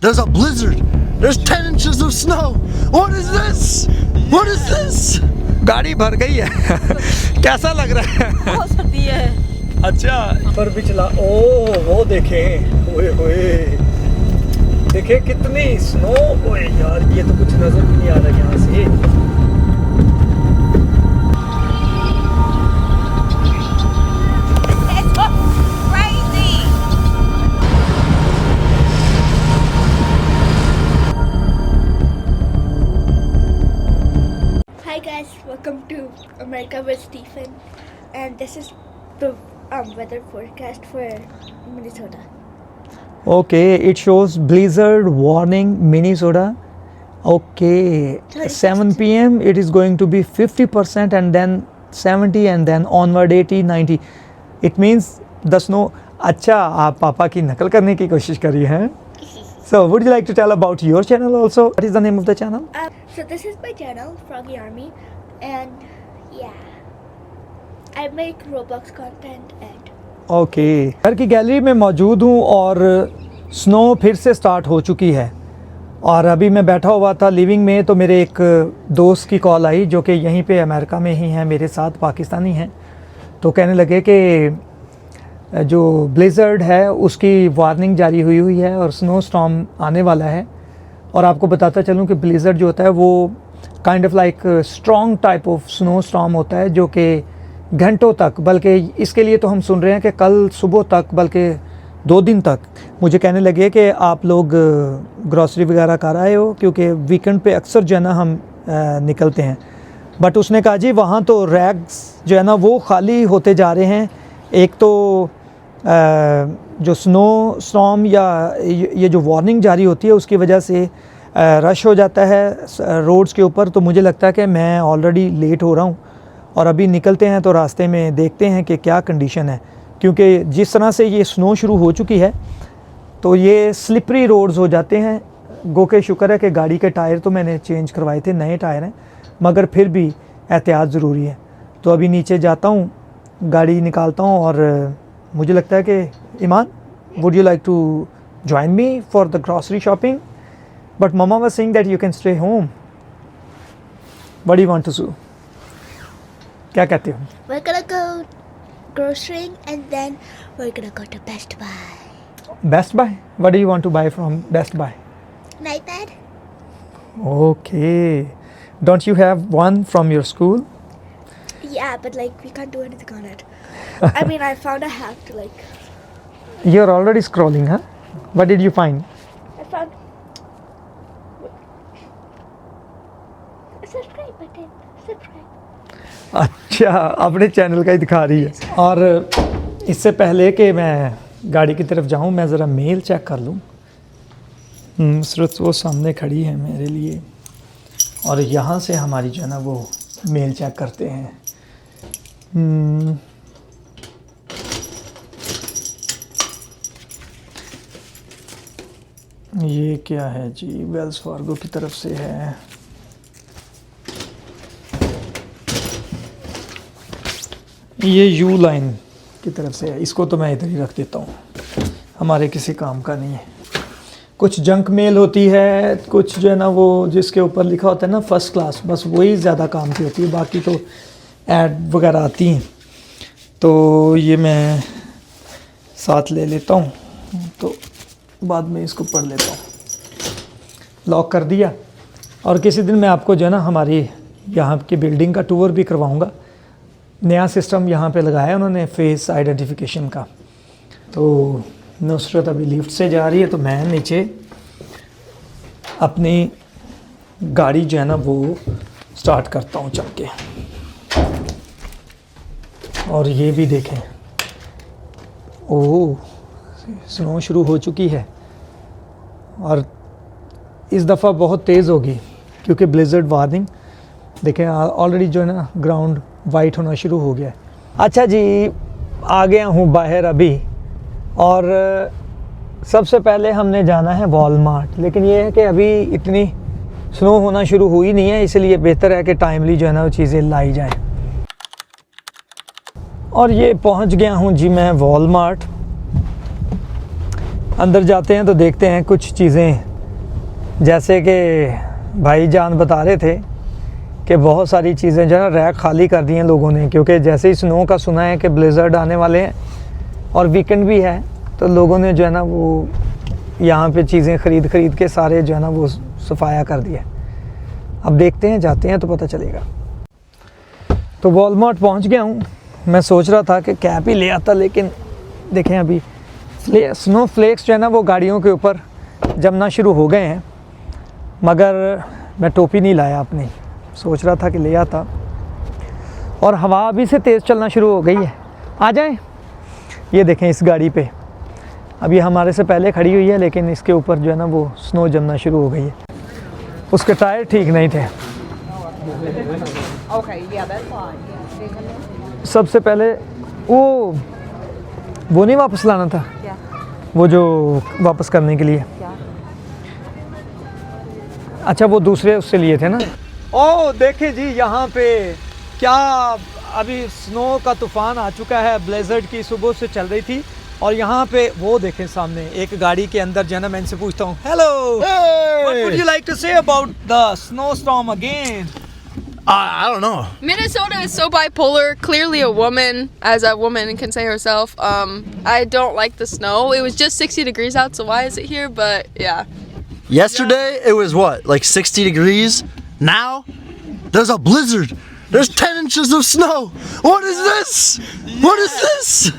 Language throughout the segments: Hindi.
There's a blizzard. There's 10 inches of snow. What is this? What is this? गाड़ी भर गई है कैसा लग रहा है? बहुत सर्दी है। अच्छा पर भी चला। ओ वो देखे, ओए होए, देखे कितनी स्नो। ओए यार ये तो कुछ नजर भी नहीं आ रहा यहाँ से। Hi guys, welcome to America with Stephen, and this is the weather forecast for Minnesota. Okay, it shows blizzard warning Minnesota. Okay, 7 p.m. it is going to be 50% and then 70 and then onward 80, 90. It means the snow. अच्छा, आप पापा की नकल करने की कोशिश करी हैं. So, would you like to tell about your channel also? What is the name of the channel? So this is my channel, Froggy Army, and yeah, I make Roblox content and. Okay. घर की गैलरी में मौजूद हूँ और स्नो फिर से स्टार्ट हो चुकी है और अभी मैं बैठा हुआ था लिविंग में तो मेरे एक दोस्त की कॉल आई जो कि यहीं पे अमेरिका में ही हैं, मेरे साथ पाकिस्तानी हैं। तो कहने लगे कि जो ब्लिज़र्ड है उसकी वार्निंग जारी हुई है और स्नो स्टॉर्म आने वाला है। और आपको बताता चलूँ कि ब्लिज़र्ड जो होता है वो kind of like strong type of snow storm होता है जो कि घंटों तक, बल्कि इसके लिए तो हम सुन रहे हैं कि कल सुबह तक, बल्कि 2 दिन तक। मुझे कहने लगे कि आप लोग ग्रॉसरी वगैरह कर आए हो क्योंकि वीकेंड पे अक्सर जो है ना हम निकलते हैं। बट उसने कहा जी वहाँ तो रैग्स जो है ना वो खाली होते जा रहे हैं। एक तो जो स्नो स्टॉर्म या ये जो वार्निंग जारी होती है उसकी वजह से रश हो जाता है रोड्स के ऊपर। तो मुझे लगता है कि मैं ऑलरेडी लेट हो रहा हूँ और अभी निकलते हैं तो रास्ते में देखते हैं कि क्या कंडीशन है, क्योंकि जिस तरह से ये स्नो शुरू हो चुकी है तो ये स्लिपरी रोड्स हो जाते हैं। गो के शुक्र है कि गाड़ी के टायर तो मैंने चेंज करवाए थे, नए टायर हैं, मगर फिर भी एहतियात ज़रूरी है। तो अभी नीचे जाता हूँ, गाड़ी निकालता हूँ और मुझे लगता है कि Iman, would you like to join me for the grocery shopping? But mama was saying that you can stay home. What do you want to do? क्या कहते हो? We're gonna go grocerying and then we're gonna go to Best Buy. Best Buy? What do you want to buy from Best Buy? An iPad? Okay. Don't you have one from your school? Yeah, but like we can't do anything on it. I mean, I found a hack to like. You're already scrolling, huh? What did you find? I found a subscribe button. Subscribe. अच्छा, अपने चैनल का ही दिखा रही है। और इससे पहले कि मैं गाड़ी की तरफ जाऊं मैं ज़रा मेल चेक कर लूं। नुसरत वो सामने खड़ी है मेरे लिए और यहाँ से हमारी जो है ना वो मेल चेक करते हैं। ये क्या है जी? वेल्स फार्गो की तरफ से है। ये यू लाइन की तरफ से है, इसको तो मैं इधर ही रख देता हूँ, हमारे किसी काम का नहीं है। कुछ जंक मेल होती है, कुछ जो है ना वो जिसके ऊपर लिखा होता है ना फर्स्ट क्लास, बस वही ज़्यादा काम की होती है, बाकी तो ऐड वगैरह आती हैं। तो ये मैं साथ ले लेता हूँ तो बाद में इसको पढ़ लेता हूँ। लॉक कर दिया। और किसी दिन मैं आपको जो है ना हमारी यहाँ की बिल्डिंग का टूर भी करवाऊँगा। नया सिस्टम यहाँ पे लगाया है उन्होंने फेस आइडेंटिफिकेशन का। तो नुसरत अभी लिफ्ट से जा रही है तो मैं नीचे अपनी गाड़ी जो है ना वो स्टार्ट करता हूँ चल के। और ये भी देखें, ओह स्नो शुरू हो चुकी है और इस दफ़ा बहुत तेज़ होगी क्योंकि ब्लिज़र्ड वार्निंग देखें ऑलरेडी जो है ना ग्राउंड वाइट होना शुरू हो गया है। अच्छा जी, आ गया हूँ बाहर अभी और सबसे पहले हमने जाना है वॉलमार्ट, लेकिन ये है कि अभी इतनी स्नो होना शुरू हुई नहीं है, इसलिए बेहतर है कि टाइमली जो है ना वो चीज़ें लाई जाएं। और ये पहुंच गया हूं जी मैं वॉलमार्ट। अंदर जाते हैं तो देखते हैं कुछ चीज़ें जैसे कि भाईजान बता रहे थे कि बहुत सारी चीज़ें जो है ना रैक खाली कर दी हैं लोगों ने, क्योंकि जैसे ही स्नो का सुना है कि ब्लेज़र्ड आने वाले हैं और वीकेंड भी है, तो लोगों ने जो है ना वो यहाँ पे चीज़ें ख़रीद के सारे जो है ना वो सफाया कर दिया। अब देखते हैं, जाते हैं तो पता चलेगा। तो वॉलमार्ट पहुँच गया हूँ। मैं सोच रहा था कि कैप ही ले आता, लेकिन देखें अभी स्नो फ्लेक्स जो है ना वो गाड़ियों के ऊपर जमना शुरू हो गए हैं, मगर मैं टोपी नहीं लाया अपनी, सोच रहा था कि ले आता। और हवा अभी से तेज़ चलना शुरू हो गई है। आ जाएं। ये देखें इस गाड़ी पे, अभी हमारे से पहले खड़ी हुई है, लेकिन इसके ऊपर जो है ना वो स्नो जमना शुरू हो गई है। उसके टायर ठीक नहीं थे। सबसे पहले वो नहीं वापस लाना था, वो जो वापस करने के लिए। अच्छा, वो दूसरे उससे लिए थे ना। ओ देखें जी, यहाँ पे क्या अभी स्नो का तूफान आ चुका है। ब्लेज़र्ड की सुबह से चल रही थी, और यहाँ पे वो देखें सामने एक गाड़ी के अंदर जो है ना, मैं इनसे पूछता हूँ, hello, what would you like to say about the snow storm again? I don't know. Minnesota is so bipolar. Clearly a woman, as a woman can say herself. I don't like the snow. It was just 60 degrees out, so why is it here? But yeah. Yesterday it was what, like 60 degrees? Now there's a blizzard. There's 10 inches of snow. What is this? What is this?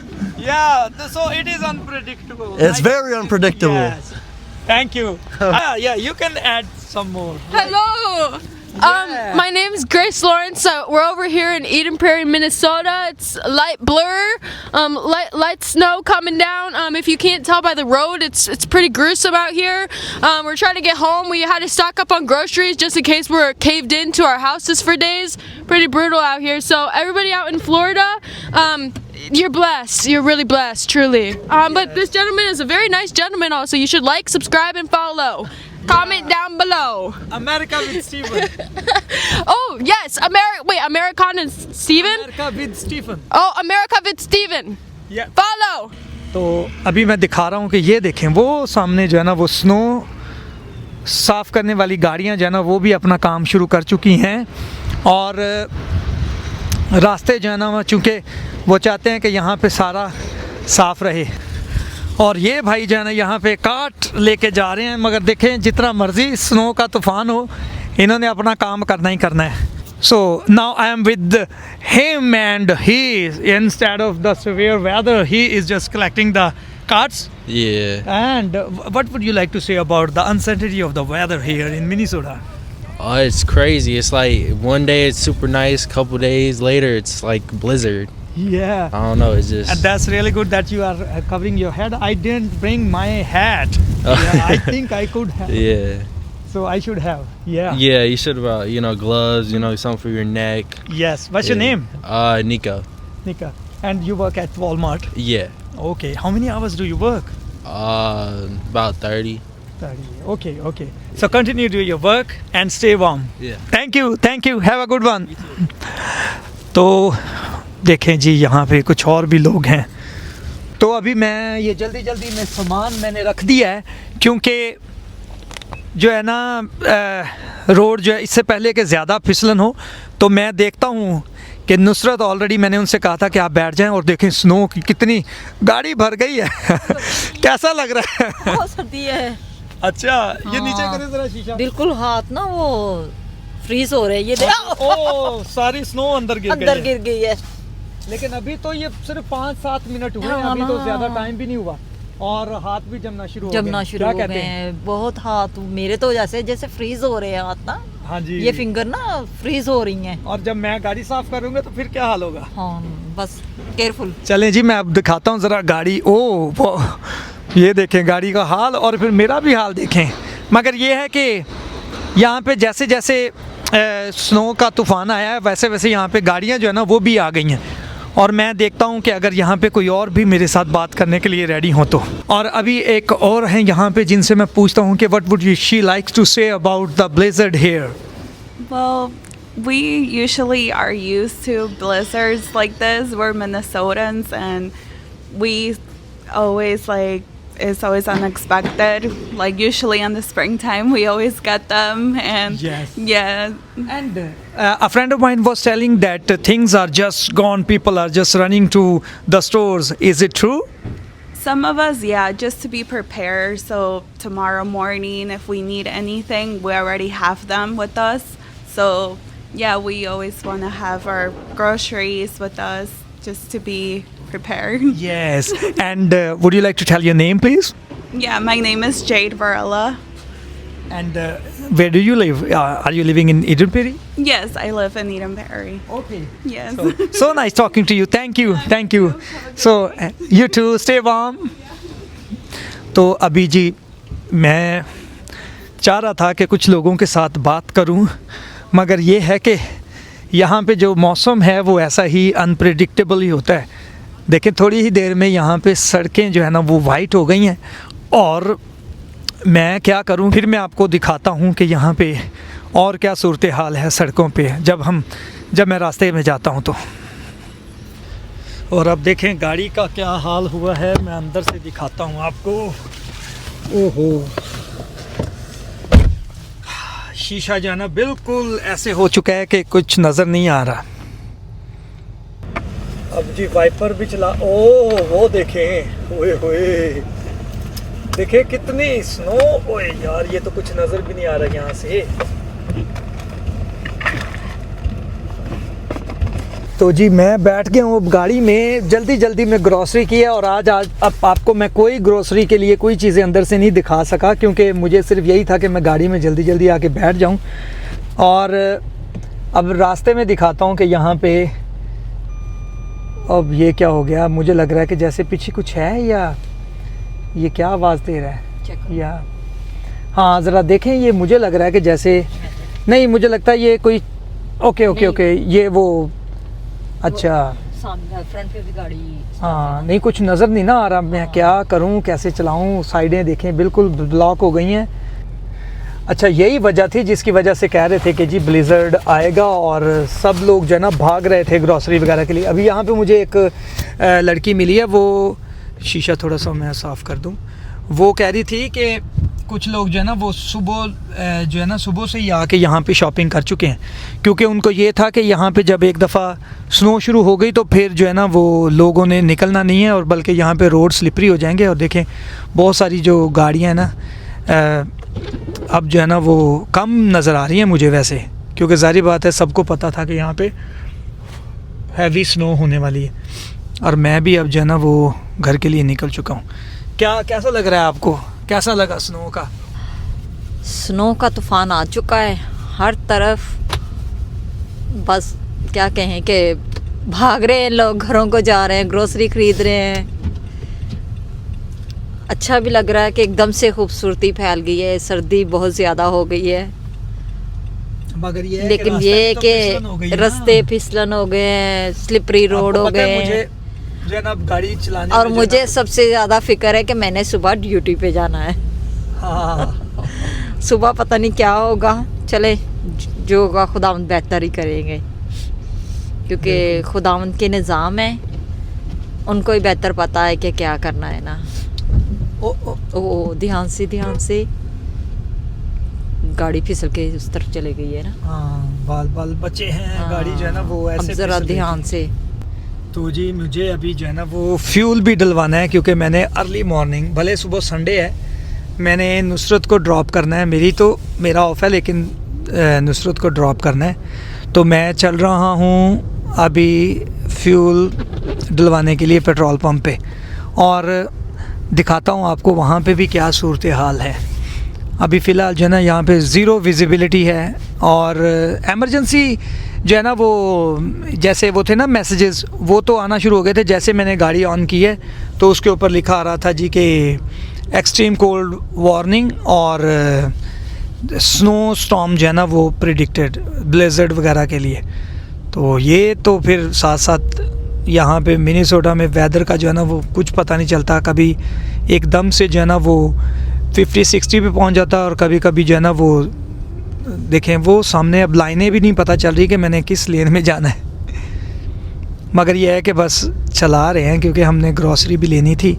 Yeah, so it is unpredictable. It's very unpredictable. Yes. Thank you. Yeah, you can add some more. Hello. My name's Grace Lawrence. We're over here in Eden Prairie, Minnesota. It's light blur, light snow coming down. If you can't tell by the road, it's pretty gruesome out here. We're trying to get home. We had to stock up on groceries just in case we're caved into our houses for days. Pretty brutal out here. So everybody out in Florida, you're blessed. You're really blessed, truly. But this gentleman is a very nice gentleman. Also, you should like, subscribe, and follow. Comment down below. America with Stephen. Oh yes, American and Steven. America with Stephen. Oh, America with Steven. Yeah. Follow. तो अभी मैं दिखा रहा हूँ कि ये देखें, वो सामने जो है ना वो स्नो साफ़ करने वाली गाड़ियाँ जो है ना वो भी अपना काम शुरू कर चुकी हैं। और रास्ते जो है ना, चूँकि वो चाहते हैं कि यहाँ पे सारा साफ़ रहे, और ये भाई जो है ना यहाँ पे काट लेके जा रहे हैं। मगर देखें, जितना मर्ज़ी स्नो का तूफ़ान हो, इन्होंने अपना काम करना ही करना है। So now I am with him, and he, instead of the severe weather, he is just collecting the carts. Yeah. And what would you like to say about the uncertainty of the weather here in Minnesota? Oh, it's crazy. It's like one day it's super nice, couple days later it's like blizzard. Yeah. I don't know. It's just. And that's really good that you are covering your head. I didn't bring my hat. Yeah, I think I could have. Yeah. So I should have. Yeah. Yeah. You should have, gloves. Something for your neck. Yes. What's your name? Nico. Nika. And you work at Walmart. Yeah. Okay. How many hours do you work? About 30. 30. Okay. So continue to do your work and stay warm. Yeah. Thank you. Have a good one. तो देखें जी, यहाँ पे कुछ और भी लोग हैं। तो अभी मैं ये जल्दी में सामान मैंने रख दिया है, क्योंकि जो है ना रोड जो है इससे पहले कि ज़्यादा फिसलन हो, तो मैं देखता हूँ कि नुसरत ऑलरेडी, मैंने उनसे कहा था कि आप बैठ जाएं, और देखें स्नो की कितनी गाड़ी भर गई है। कैसा लग रहा है? बहुत सर्दी है। अच्छा, ये नीचे करें जरा शीशा। बिल्कुल हाथ ना वो फ्रीज हो रहे हैं। ये देखो, ओ सारी स्नो अंदर गिर गई है। लेकिन अभी तो ये सिर्फ 5-7 मिनट हुए हैं, अभी तो ज़्यादा टाइम भी नहीं हुआ, और हाथ भी जमना शुरू हो गए हैं। बहुत हाथ मेरे तो जैसे फ्रीज हो रहे हैं हाथ ना। हाँ जी, ये फिंगर ना फ्रीज हो रही हैं। और जब मैं गाड़ी साफ करूंगा तो फिर क्या हाल होगा? हाँ, बस केयरफुल। चलें जी, मैं अब दिखाता हूँ ज़रा गाड़ी। ये देखें गाड़ी का हाल, और फिर मेरा भी हाल देखें। मगर ये है कि यहाँ पे जैसे स्नो का तूफ़ान आया है, वैसे यहाँ पे गाड़ियाँ जो है ना वो भी आ गई हैं, और मैं देखता हूँ कि अगर यहाँ पे कोई और भी मेरे साथ बात करने के लिए रेडी हो तो। और अभी एक और हैं यहाँ पे जिनसे मैं पूछता हूँ कि what would she likes to say about the blizzard here. Well, we usually are used to blizzards like this. We're Minnesotans, and we always is always unexpected. Like usually in the springtime, we always get them, and Yes. yeah, And a friend of mine was telling that things are just gone. People are just running to the stores. Is it true? some of us, yeah, just to be prepared. So tomorrow morning, if we need anything, we already have them with us. So yeah, we always want to have our groceries with us just to be prepared. Yes. And would you like to tell your name, please? Yeah, my name is Jade Varela. And where do you live? Are you living in Eden Prairie? Yes, I live in Eden Prairie. Okay. Yes. So nice talking to you. Thank you. Thank you. So you too. Stay warm. तो अभी जी मैं चाह रहा था कि कुछ लोगों के साथ बात करूं, मगर ये है कि यहाँ पे जो मौसम है वो ऐसा ही अनप्रेडिक्टेबल ही होता है। देखें थोड़ी ही देर में यहाँ पे सड़कें जो है ना वो वाइट हो गई हैं, और मैं क्या करूं, फिर मैं आपको दिखाता हूं कि यहाँ पे और क्या सूरत हाल है सड़कों पे जब मैं रास्ते में जाता हूं तो। और अब देखें गाड़ी का क्या हाल हुआ है, मैं अंदर से दिखाता हूं आपको। ओहो, शीशा जो है ना बिल्कुल ऐसे हो चुका है कि कुछ नज़र नहीं आ रहा। अब जी वाइपर भी चला, ओ वो देखें, ओए होए देखिए कितनी स्नो। ओए यार ये तो कुछ नज़र भी नहीं आ रहा यहाँ से। तो जी मैं बैठ गया हूँ अब गाड़ी में, जल्दी में ग्रोसरी की है। और आज अब आपको मैं कोई ग्रोसरी के लिए कोई चीज़ें अंदर से नहीं दिखा सका, क्योंकि मुझे सिर्फ यही था कि मैं गाड़ी में जल्दी आके बैठ जाऊँ। और अब रास्ते में दिखाता हूँ कि यहाँ पे अब ये क्या हो गया। मुझे लग रहा है कि जैसे पीछे कुछ है, या ये क्या आवाज़ दे रहा है, या हाँ ज़रा देखें। ये मुझे लग रहा है कि जैसे नहीं, मुझे लगता है ये कोई ओके ये वो अच्छा सामने फ्रंट पे भी गाड़ी। हाँ नहीं, कुछ नज़र नहीं ना आ रहा। मैं क्या करूँ, कैसे चलाऊँ? साइडें देखें बिल्कुल ब्लॉक हो गई हैं। अच्छा यही वजह थी जिसकी वजह से कह रहे थे कि जी ब्लिज़र्ड आएगा, और सब लोग जो है ना भाग रहे थे ग्रॉसरी वगैरह के लिए। अभी यहाँ पे मुझे एक लड़की मिली है, वो शीशा थोड़ा सा मैं साफ़ कर दूँ। वो कह रही थी कि कुछ लोग जो है ना वो सुबह से ही आके यहाँ पे शॉपिंग कर चुके हैं, क्योंकि उनको ये था कि यहाँ पे जब एक दफ़ा स्नो शुरू हो गई तो फिर जो है ना वो लोगों ने निकलना नहीं है, और बल्कि यहाँ पे रोड स्लिपरी हो जाएंगे। और देखें बहुत सारी जो गाड़ियाँ हैं ना अब जो है ना वो कम नज़र आ रही हैं मुझे वैसे, क्योंकि ज़ाहिर बात है सबको पता था कि यहाँ पे हैवी स्नो होने वाली है। और मैं भी अब जो है ना वो घर के लिए निकल चुका हूँ। कैसा लग रहा है आपको? कैसा लगा स्नो का? स्नो का तूफान आ चुका है हर तरफ। बस क्या कहें कि भाग रहे हैं लोग, घरों को जा रहे हैं, ग्रोसरी खरीद रहे हैं। अच्छा भी लग रहा है कि एकदम से खूबसूरती फैल गई है, सर्दी बहुत ज़्यादा हो गई है। मगर ये लेकिन ये कि रास्ते फिसलन हो गए हैं, स्लिपरी रोड हो गए हैं। गाड़ी चलाने और मुझे सबसे ज़्यादा फिक्र है कि मैंने सुबह ड्यूटी पे जाना है। हाँ। सुबह पता नहीं क्या होगा। चले जो होगा खुदावंद बेहतर ही करेंगे, क्योंकि खुदावंद के निज़ाम है, उनको ही बेहतर पता है कि क्या करना है ना। ओ ध्यान से गाड़ी फिसल के उस तरफ चले गई है ना। हाँ, बाल बच्चे हैं। हाँ, गाड़ी जो है ना वो ऐसे ज़रा ध्यान से। तो जी मुझे अभी जो है ना वो फ्यूल भी डलवाना है, क्योंकि मैंने अर्ली मॉर्निंग, भले सुबह संडे है, मैंने नुसरत को ड्रॉप करना है। मेरा ऑफ है, लेकिन नुसरत को ड्रॉप करना है। तो मैं चल रहा हूँ अभी फ्यूल डलवाने के लिए पेट्रोल पंप पे, और दिखाता हूँ आपको वहाँ पे भी क्या सूरत हाल है। अभी फ़िलहाल जो है ना यहाँ पे ज़ीरो विजिबिलिटी है, और एमरजेंसी जो है ना वो जैसे वो थे ना मैसेजेस, वो तो आना शुरू हो गए थे। जैसे मैंने गाड़ी ऑन की है तो उसके ऊपर लिखा आ रहा था जी कि एक्सट्रीम कोल्ड वार्निंग और स्नो स्टॉर्म जो है ना वो प्रिडिक्टेड, ब्लेज़र्ड वगैरह के लिए। तो ये तो फिर साथ साथ यहाँ पे मिनीसोटा में वेदर का जो है ना वो कुछ पता नहीं चलता। कभी एकदम से जो है ना वो 50-60 पे पहुँच जाता है, और कभी कभी जो है ना वो देखें वो सामने अब लाइनें भी नहीं पता चल रही कि मैंने किस लेन में जाना है। मगर ये है कि बस चला रहे हैं, क्योंकि हमने ग्रॉसरी भी लेनी थी।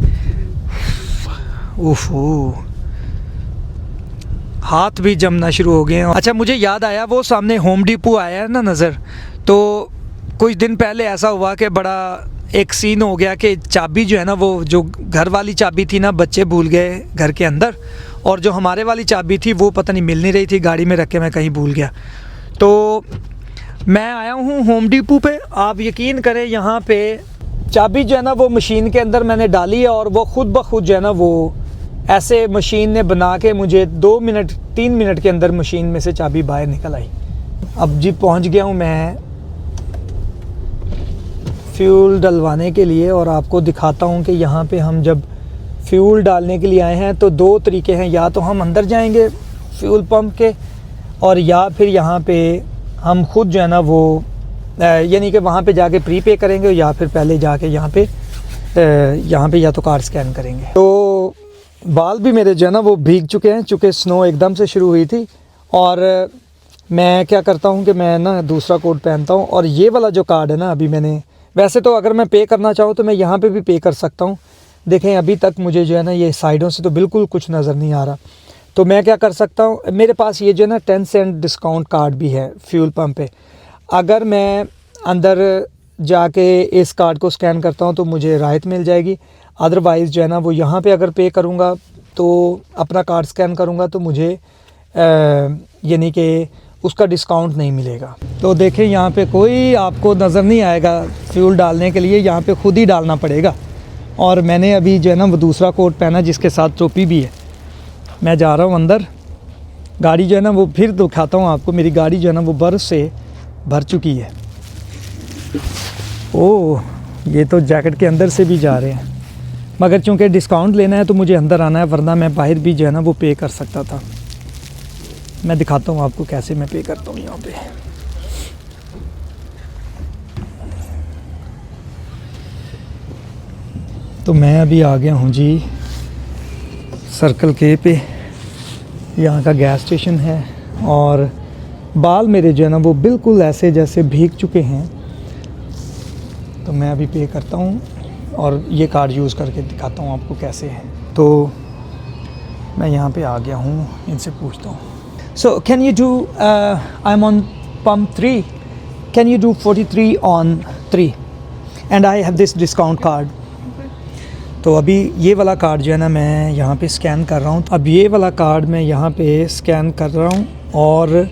ओफो, हाथ भी जमना शुरू हो गए हैं। अच्छा, मुझे याद आया वो सामने होम डिपो आया है ना नज़र, तो कुछ दिन पहले ऐसा हुआ कि बड़ा एक सीन हो गया कि चाबी जो है ना, वो जो घर वाली चाबी थी ना, बच्चे भूल गए घर के अंदर, और जो हमारे वाली चाबी थी वो पता नहीं मिल नहीं रही थी, गाड़ी में रख के मैं कहीं भूल गया। तो मैं आया हूँ होम डिपो पे। आप यकीन करें, यहाँ पे चाबी जो है ना वो मशीन के अंदर मैंने डाली है और वो खुद ब खुद जो है ना वो ऐसे मशीन ने बना के मुझे 2 मिनट 3 मिनट के अंदर मशीन में से चाबी बाहर निकल आई। अब जी पहुँच गया हूँ मैं फ्यूल डलवाने के लिए, और आपको दिखाता हूँ कि यहाँ पे हम जब फ्यूल डालने के लिए आए हैं तो 2 तरीके हैं, या तो हम अंदर जाएंगे फ्यूल पंप के, और या फिर यहाँ पे हम खुद जो है ना वो यानी कि वहाँ पे जाके प्री पे करेंगे, या फिर पहले जाके यहाँ पे या तो कार्ड स्कैन करेंगे। तो बाल भी मेरे जो है ना वो भीग चुके हैं, चूँकि स्नो एकदम से शुरू हुई थी। और मैं क्या करता हूँ कि मैं ना दूसरा कोट पहनता हूँ, और ये वाला जो कार्ड है ना, अभी मैंने, वैसे तो अगर मैं पे करना चाहूँ तो मैं यहाँ पे भी पे कर सकता हूँ। देखें अभी तक मुझे जो है ना ये साइडों से तो बिल्कुल कुछ नज़र नहीं आ रहा, तो मैं क्या कर सकता हूँ, मेरे पास ये जो है ना 10 सेंट डिस्काउंट कार्ड भी है फ्यूल पंप पे। अगर मैं अंदर जाके इस कार्ड को स्कैन करता हूँ तो मुझे राहत मिल जाएगी। अदरवाइज़ जो है ना वो यहाँ पे अगर पे करूँगा तो अपना कार्ड स्कैन करूँगा तो मुझे यानी कि उसका डिस्काउंट नहीं मिलेगा। तो देखें यहाँ पे कोई आपको नज़र नहीं आएगा फ्यूल डालने के लिए, यहाँ पे खुद ही डालना पड़ेगा। और मैंने अभी जो है ना वो दूसरा कोट पहना जिसके साथ टोपी भी है। मैं जा रहा हूँ अंदर, गाड़ी जो है ना वो फिर दिखाता हूँ आपको, मेरी गाड़ी जो है ना वो बर्फ़ से भर चुकी है। ओह, ये तो जैकेट के अंदर से भी जा रहे हैं, मगर चूँकि डिस्काउंट लेना है तो मुझे अंदर आना है, वरना मैं बाहर भी जो है ना वो पे कर सकता था। मैं दिखाता हूँ आपको कैसे मैं पे करता हूँ यहाँ पे। तो मैं अभी आ गया हूँ जी सर्कल के पे, यहाँ का गैस स्टेशन है, और बाल मेरे जो है ना वो बिल्कुल ऐसे जैसे भीग चुके हैं। तो मैं अभी पे करता हूँ और ये कार्ड यूज़ करके दिखाता हूँ आपको कैसे है। तो मैं यहाँ पे आ गया हूँ, इनसे पूछता हूँ। So can you do, I am on pump 3, can you do 43 on 3 and I have this discount card. तो अभी ये वाला कार्ड जो है ना मैं यहाँ पे स्कैन कर रहा हूँ। अब ये वाला कार्ड मैं यहाँ पे स्कैन कर रहा हूँ और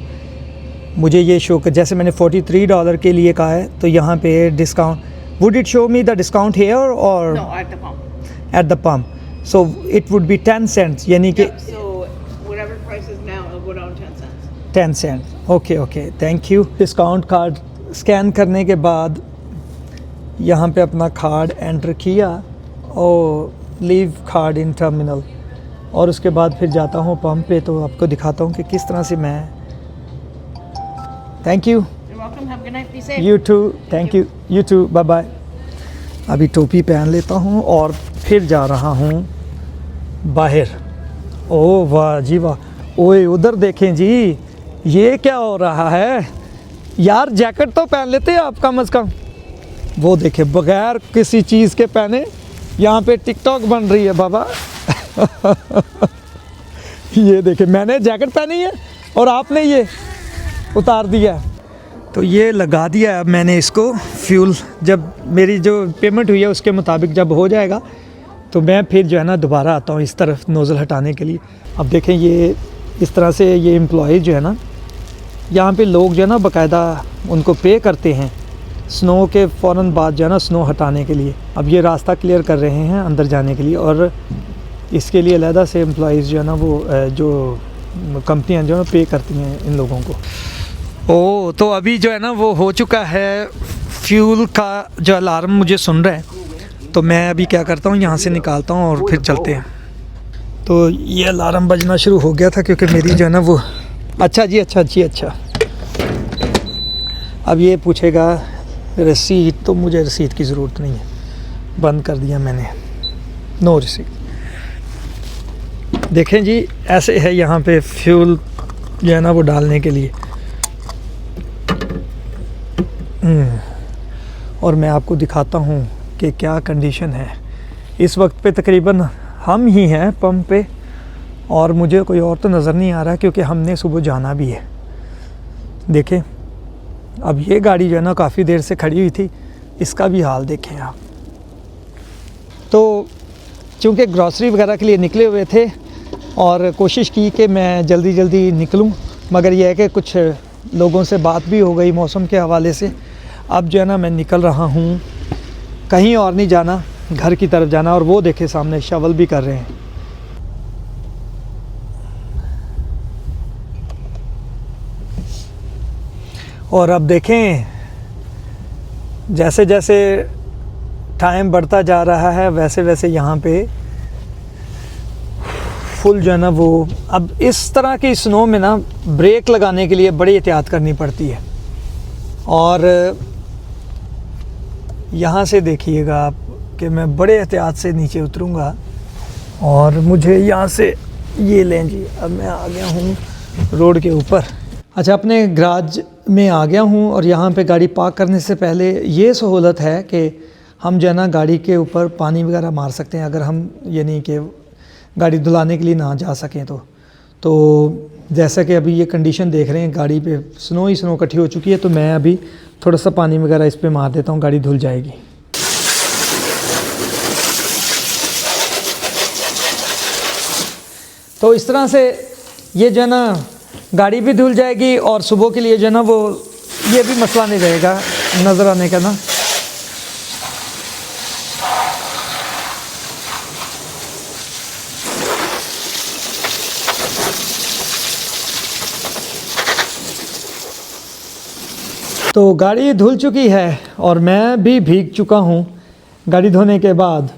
मुझे ये शो कर, जैसे मैंने $43 के लिए कहा है, तो यहाँ पे discount, would it show me the discount here और No, at the pump. At the pump, so it would be 10 cents, यानी कि Yep, so whatever price is now, it'll go down 10 cents. 10 cent। Okay okay, thank you. Discount card scan करने के बाद यहाँ पे अपना कार्ड एंटर किया और लीव कार्ड इन टर्मिनल, और उसके बाद फिर जाता हूँ पंप पे। तो आपको दिखाता हूँ कि किस तरह से मैं, thank you, You're welcome. Have a good night. Be safe. You too, thank you, you too, bye bye. अभी टोपी पहन लेता हूँ और फिर जा रहा हूँ बाहर। ओह वाह जी वाह, ओए उधर देखें जी, ये क्या हो रहा है यार, जैकेट तो पहन लेते हैं आप कम से कम। वो देखे बगैर किसी चीज़ के पहने यहाँ पे टिकटॉक बन रही है बाबा। ये देखे, मैंने जैकेट पहनी है और आपने ये उतार दिया है। तो ये लगा दिया है अब मैंने इसको फ्यूल, जब मेरी जो पेमेंट हुई है उसके मुताबिक जब हो जाएगा तो मैं फिर जो है ना दोबारा आता हूँ इस तरफ नोज़ल हटाने के लिए। अब देखें ये इस तरह से ये एम्प्लॉय जो है ना, यहाँ पे लोग जो है ना बाकायदा उनको पे करते हैं स्नो के फ़ौरन बाद जो है ना स्नो हटाने के लिए। अब ये रास्ता क्लियर कर रहे हैं अंदर जाने के लिए, और इसके लिए अलहदा से एम्प्लॉइज़ जो है ना वो जो कंपनियां जो है ना पे करती हैं इन लोगों को। ओ तो अभी जो है ना वो हो चुका है, फ्यूल का जो अलार्म मुझे सुन रहा है, तो मैं अभी क्या करता हूँ यहाँ से निकालता हूँ और फिर चलते हैं। तो ये अलार्म बजना शुरू हो गया था क्योंकि मेरी जो है ना वो, अच्छा जी अच्छा जी अच्छा। अब ये पूछेगा रसीद, तो मुझे रसीद की ज़रूरत नहीं है, बंद कर दिया मैंने, नो रसीद। देखें जी ऐसे है यहाँ पे फ्यूल जो है ना वो डालने के लिए। और मैं आपको दिखाता हूँ कि क्या कंडीशन है। इस वक्त पे तकरीबन हम ही हैं पंप पे, और मुझे कोई और तो नज़र नहीं आ रहा क्योंकि हमने सुबह जाना भी है। देखें, अब ये गाड़ी जो है ना काफ़ी देर से खड़ी हुई थी, इसका भी हाल देखें आप। तो चूँकि ग्रॉसरी वगैरह के लिए निकले हुए थे और कोशिश की कि मैं जल्दी जल्दी निकलूं, मगर यह है कि कुछ लोगों से बात भी हो गई मौसम के हवाले से। अब जो है ना मैं निकल रहा हूँ, कहीं और नहीं जाना, घर की तरफ जाना। और वो देखे सामने शवल भी कर रहे हैं। और अब देखें, जैसे जैसे टाइम बढ़ता जा रहा है वैसे वैसे यहाँ पे फुल जो है ना वो, अब इस तरह की स्नो में ना ब्रेक लगाने के लिए बड़ी एहतियात करनी पड़ती है। और यहाँ से देखिएगा आप कि मैं बड़े एहतियात से नीचे उतरूँगा, और मुझे यहाँ से ये लें जी, अब मैं आ गया हूँ रोड के ऊपर। अच्छा, अपने गराज में आ गया हूँ, और यहाँ पे गाड़ी पार्क करने से पहले ये सहूलत है कि हम जो है ना गाड़ी के ऊपर पानी वगैरह मार सकते हैं, अगर हम यानी कि गाड़ी धुलाने के लिए ना जा सकें तो जैसा कि अभी ये कंडीशन देख रहे हैं, गाड़ी पे स्नो ही स्नो इकट्ठी हो चुकी है, तो मैं अभी थोड़ा सा पानी वगैरह इस पे मार देता हूँ, गाड़ी धुल जाएगी। तो इस तरह से ये जो है ना गाड़ी भी धुल जाएगी, और सुबह के लिए जो है ना वो ये भी मसला नहीं रहेगा नज़र आने का ना। तो गाड़ी धुल चुकी है और मैं भी भीग चुका हूँ गाड़ी धोने के बाद।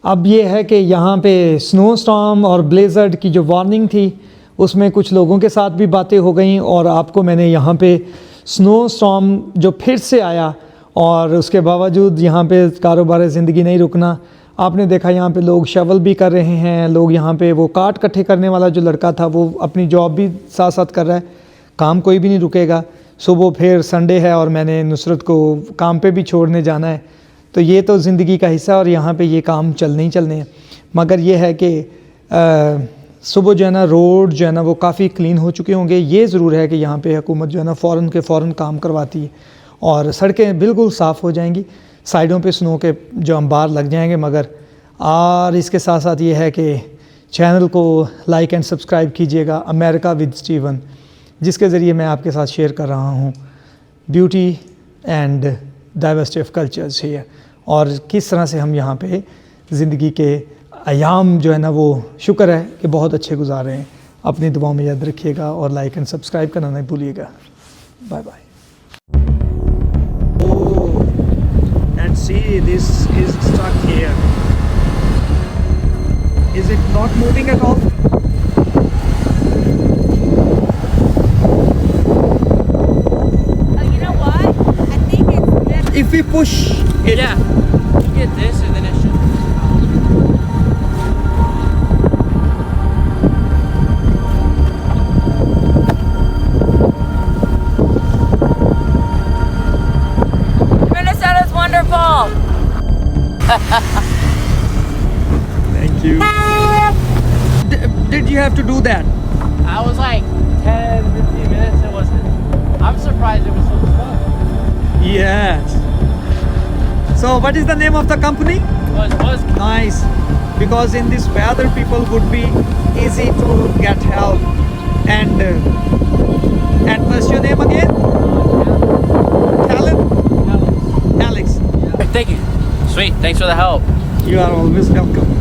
अब ये है कि यहाँ पे स्नो स्टॉर्म और ब्लेज़र्ड की जो वार्निंग थी उसमें कुछ लोगों के साथ भी बातें हो गई, और आपको मैंने यहाँ पे स्नो स्टॉर्म जो फिर से आया और उसके बावजूद यहाँ पे कारोबार ज़िंदगी नहीं रुकना, आपने देखा यहाँ पे लोग शवल भी कर रहे हैं। लोग यहाँ पे वो काट इकट्ठे करने वाला जो लड़का था वो अपनी जॉब भी साथ साथ कर रहा है, काम कोई भी नहीं रुकेगा। सुबह फिर संडे है और मैंने नुसरत को काम पे भी छोड़ने जाना है, तो ये तो ज़िंदगी का हिस्सा, और यहाँ पे ये काम चलने ही चलने हैं। मगर ये है कि सुबह जो है ना रोड जो है ना वो काफ़ी क्लीन हो चुके होंगे। ये ज़रूर है कि यहाँ पे हुकूमत जो है ना फ़ौरन के फ़ौरन काम करवाती है और सड़कें बिल्कुल साफ़ हो जाएंगी, साइडों पे स्नो के जो अंबार लग जाएंगे। मगर और इसके साथ साथ ये है कि चैनल को लाइक एंड सब्सक्राइब कीजिएगा, अमेरिका विद स्टीवन, जिसके ज़रिए मैं आपके साथ शेयर कर रहा हूँ beauty and diversity of cultures है, और किस तरह से हम यहाँ पे ज़िंदगी के अयाम जो है ना वो शुक्र है कि बहुत अच्छे गुजार रहे हैं। अपनी दुआओं में याद रखिएगा और लाइक एंड सब्सक्राइब करना नहीं भूलिएगा। Bye bye. And see, this is stuck here. Is it not moving at all? You know what? I think it's If we push it, Yeah. You get this and then it should. Minnesota's wonderful. Thank you. Did you have to do that? I was like 10, 15 minutes. It wasn't. I'm surprised it was so stuck. Yes. So what is the name of the company? Was Nice. Because in this weather people would be easy to get help. And what's your name again? Alan? Alex. Thank you. Sweet. Thanks for the help. You are always welcome.